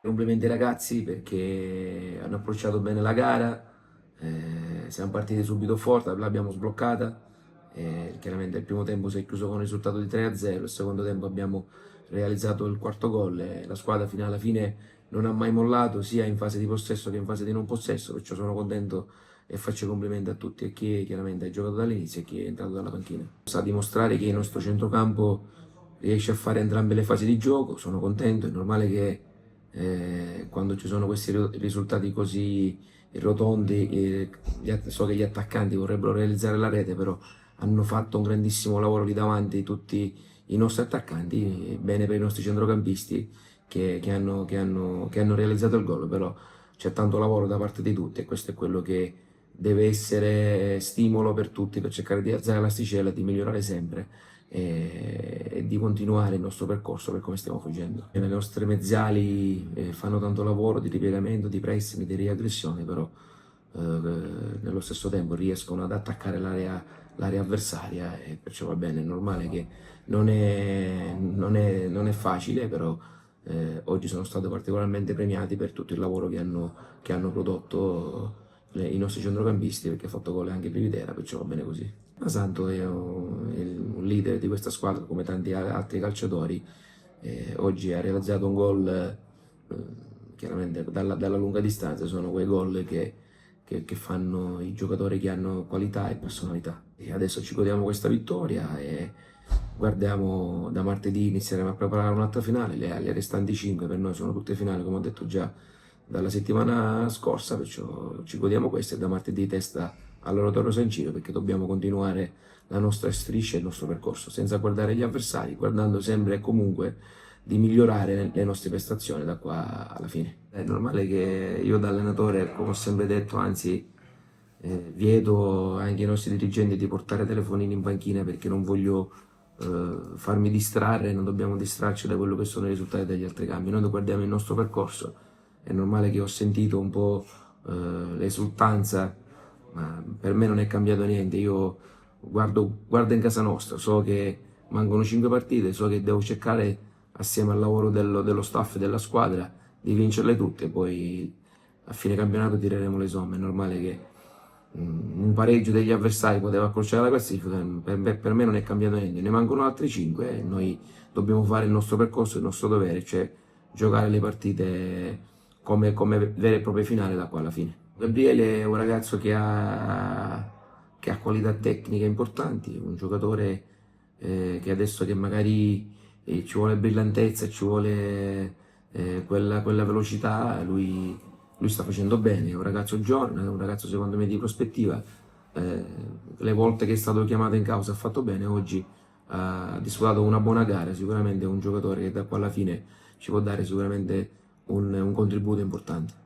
Complimenti ai ragazzi perché hanno approcciato bene la gara, siamo partiti subito forte, l'abbiamo sbloccata, chiaramente il primo tempo si è chiuso con un risultato di 3-0, il secondo tempo abbiamo realizzato il quarto gol e la squadra fino alla fine non ha mai mollato sia in fase di possesso che in fase di non possesso, perciò sono contento e faccio i complimenti a tutti, e chi chiaramente ha giocato dall'inizio e chi è entrato dalla panchina. Sa dimostrare che il nostro centrocampo riesce a fare entrambe le fasi di gioco, sono contento, è normale che quando ci sono questi risultati così rotondi, so che gli attaccanti vorrebbero realizzare la rete, però hanno fatto un grandissimo lavoro lì davanti tutti i nostri attaccanti, bene per i nostri centrocampisti che hanno realizzato il gol, però c'è tanto lavoro da parte di tutti e questo è quello che deve essere stimolo per tutti per cercare di alzare l'asticella, di migliorare sempre e di continuare il nostro percorso per come stiamo facendo. Le nostre mezzali fanno tanto lavoro di ripiegamento, di pressing, di riaggressione, però nello stesso tempo riescono ad attaccare l'area avversaria e perciò va bene, è normale che non è facile, però oggi sono stati particolarmente premiati per tutto il lavoro che hanno prodotto i nostri centrocampisti, perché ha fatto gol anche Pividera, perciò va bene così. Ma Santo è un leader di questa squadra come tanti altri calciatori, oggi ha realizzato un gol, chiaramente dalla lunga distanza, sono quei gol che fanno i giocatori che hanno qualità e personalità. E adesso ci godiamo questa vittoria e guardiamo, da martedì inizieremo a preparare un'altra finale, le restanti 5 per noi sono tutte finali, come ho detto già dalla settimana scorsa, perciò ci godiamo queste e da martedì testa all'Oratorio San Ciro, perché dobbiamo continuare la nostra striscia e il nostro percorso, senza guardare gli avversari, guardando sempre e comunque di migliorare le nostre prestazioni da qua alla fine. È normale che io da allenatore, come ho sempre detto, anzi vieto anche ai nostri dirigenti di portare telefonini in panchina perché non voglio farmi distrarre, non dobbiamo distrarci da quello che sono i risultati degli altri cambi. Noi guardiamo il nostro percorso, è normale che ho sentito un po' l'esultanza, ma per me non è cambiato niente. Io guardo in casa nostra, so che mancano 5 partite, so che devo cercare assieme al lavoro dello staff e della squadra di vincerle tutte, poi a fine campionato tireremo le somme. È normale che un pareggio degli avversari poteva accorciare la classifica, per me non è cambiato niente, ne mancano altri 5 e noi dobbiamo fare il nostro percorso, il nostro dovere, cioè giocare le partite come vere e proprie finali da qua alla fine. Gabriele è un ragazzo che ha qualità tecniche importanti, un giocatore che adesso che magari ci vuole brillantezza, ci vuole quella velocità, lui sta facendo bene, è un ragazzo giovane, è un ragazzo secondo me di prospettiva, le volte che è stato chiamato in causa ha fatto bene, oggi ha disputato una buona gara, sicuramente è un giocatore che da qua alla fine ci può dare sicuramente un contributo importante.